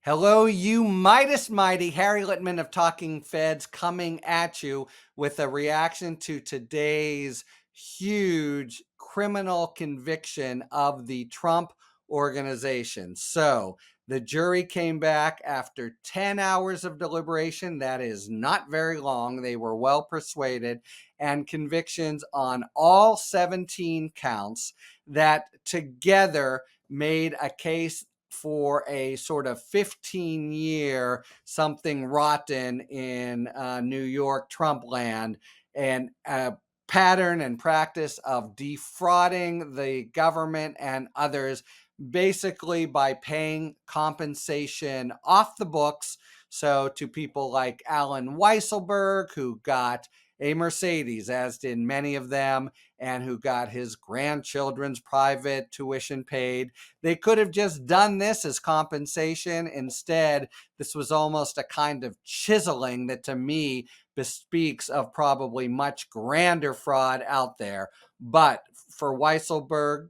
Hello, you Midas Mighty. Harry Litman of Talking Feds coming at you with a reaction to today's huge criminal conviction of the Trump organization. So, the jury came back after 10 hours of deliberation. That is not very long. They were well persuaded, and convictions on all 17 counts that together made a case for a sort of 15-year something rotten in New York Trump land, and a pattern and practice of defrauding the government and others, basically by paying compensation off the books. So to people like Alan Weisselberg, who got a Mercedes, as did many of them, and who got his grandchildren's private tuition paid. They could have just done this as compensation. Instead, this was almost a kind of chiseling that to me bespeaks of probably much grander fraud out there. But for Weisselberg,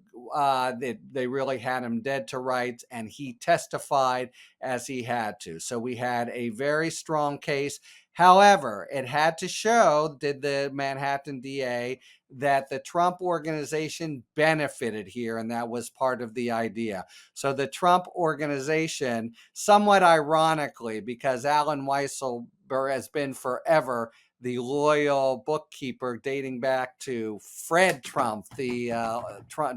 they really had him dead to rights, and he testified as he had to. So we had a very strong case. However, it had to show, did the Manhattan DA, that the Trump organization benefited here, and that was part of the idea. So the Trump organization, somewhat ironically, because Alan Weisselberg has been forever the loyal bookkeeper dating back to Fred Trump, the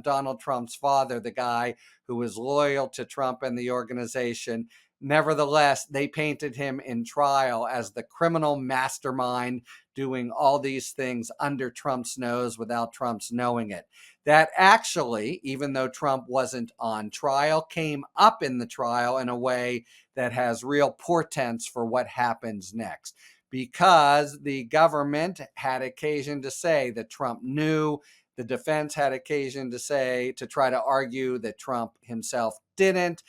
Donald Trump's father, the guy who was loyal to Trump and the organization. Nevertheless, they painted him in trial as the criminal mastermind doing all these things under Trump's nose without Trump's knowing it. That actually, even though Trump wasn't on trial, came up in the trial in a way that has real portents for what happens next. Because the government had occasion to say that Trump knew, the defense had occasion to say, to try to argue that Trump himself didn't.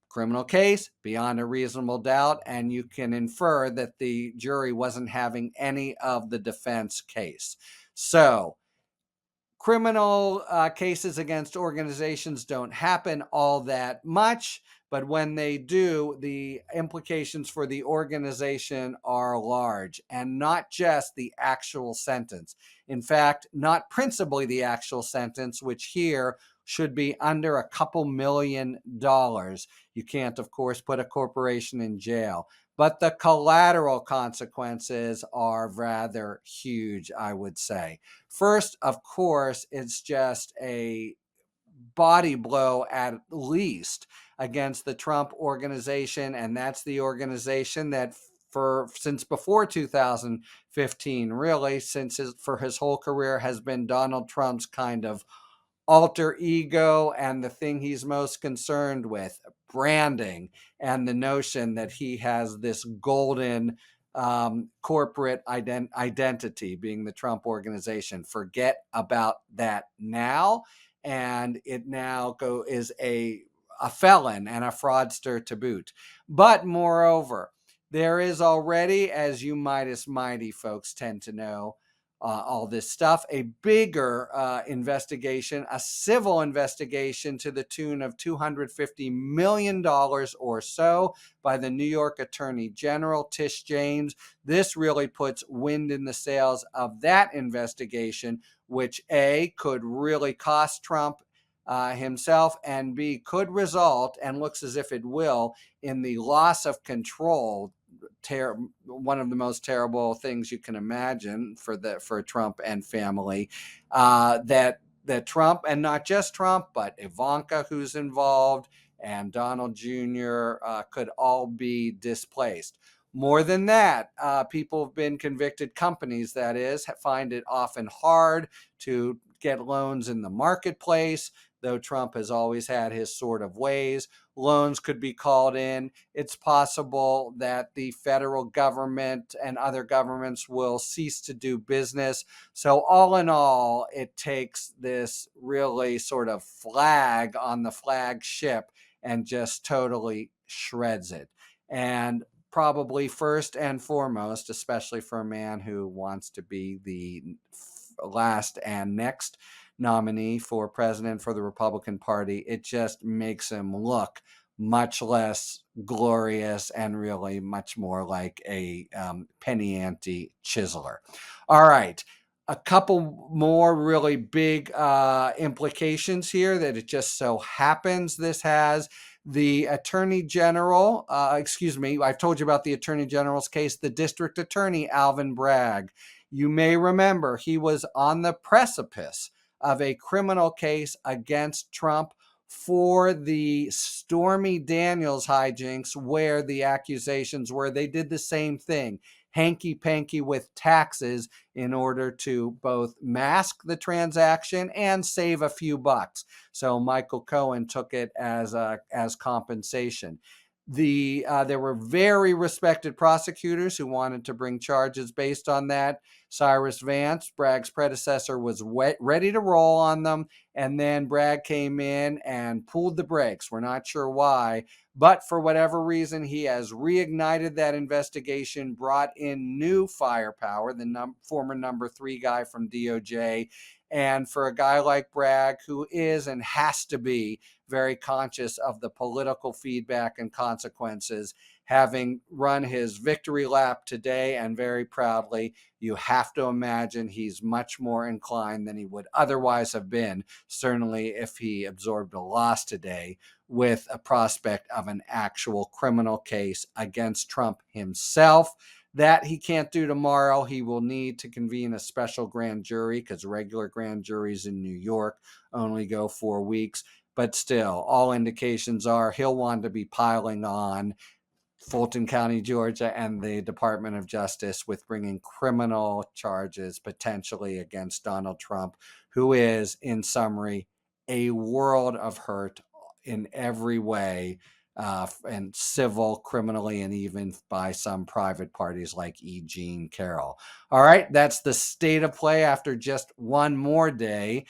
Criminal case beyond a reasonable doubt, and you can infer that the jury wasn't having any of the defense case. So criminal cases against organizations don't happen all that much, but when they do, the implications for the organization are large, and not just the actual sentence. In fact, not principally the actual sentence, which here should be under a couple $1,000,000. You can't, of course, put a corporation in jail, but the collateral consequences are rather huge, I would say. First, of course, it's just a body blow at least against the Trump organization, and that's the organization that since before 2015, really, for his whole career, has been Donald Trump's kind of alter ego and the thing he's most concerned with, branding, and the notion that he has this golden corporate identity, being the Trump organization. Forget about that now, and it now is a felon and a fraudster to boot. But moreover, there is already, as you Midas Mighty folks tend to know, all this stuff, a bigger investigation, a civil investigation to the tune of $250 million or so by the New York Attorney General, Tish James. This really puts wind in the sails of that investigation, which A, could really cost Trump himself, and B, could result, and looks as if it will, in the loss of control, one of the most terrible things you can imagine for Trump and family, that Trump, and not just Trump, but Ivanka, who's involved, and Donald Jr. Could all be displaced. More than that, people have been convicted, companies that is, find it often hard to get loans in the marketplace, though Trump has always had his sort of ways. Loans could be called in. It's possible that the federal government and other governments will cease to do business. So all in all, it takes this really sort of flag on the flagship and just totally shreds it. And probably first and foremost, especially for a man who wants to be the last and next nominee for president for the Republican Party, it just makes him look much less glorious and really much more like a penny ante chiseler. All right. A couple more really big implications here that it just so happens this has. The Attorney General, I've told you about the Attorney General's case, the District Attorney, Alvin Bragg. You may remember he was on the precipice of a criminal case against Trump for the Stormy Daniels hijinks, where the accusations were they did the same thing, hanky-panky with taxes in order to both mask the transaction and save a few bucks. So Michael Cohen took it as compensation. There were very respected prosecutors who wanted to bring charges based on that. Cyrus Vance, Bragg's predecessor, was ready to roll on them, and then Bragg came in and pulled the brakes. We're not sure why, but for whatever reason, he has reignited that investigation, brought in new firepower, the former number 3 guy from DOJ. And for a guy like Bragg, who is and has to be very conscious of the political feedback and consequences, having run his victory lap today and very proudly, you have to imagine he's much more inclined than he would otherwise have been, certainly if he absorbed a loss today, with a prospect of an actual criminal case against Trump himself. That he can't do tomorrow. He will need to convene a special grand jury because regular grand juries in New York only go 4 weeks. But still, all indications are he'll want to be piling on Fulton County, Georgia, and the Department of Justice with bringing criminal charges potentially against Donald Trump, who is, in summary, a world of hurt in every way, and civil, criminally, and even by some private parties like E. Jean Carroll. All right, that's the state of play after just one more day,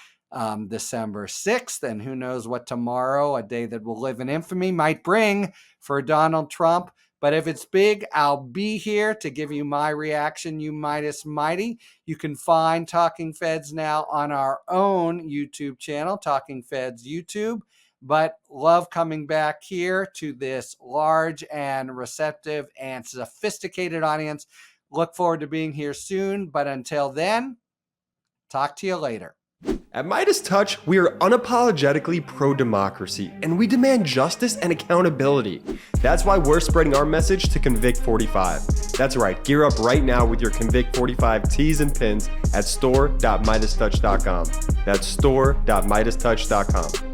December 6th, and who knows what tomorrow, a day that will live in infamy, might bring for Donald Trump. But if it's big, I'll be here to give you my reaction, you Midas Mighty. You can find Talking Feds now on our own YouTube channel, Talking Feds YouTube. But love coming back here to this large and receptive and sophisticated audience. Look forward to being here soon. But until then, talk to you later. At MeidasTouch, we are unapologetically pro-democracy, and we demand justice and accountability. That's why we're spreading our message to Convict 45. That's right, gear up right now with your Convict 45 tees and pins at store.meidastouch.com. That's store.meidastouch.com.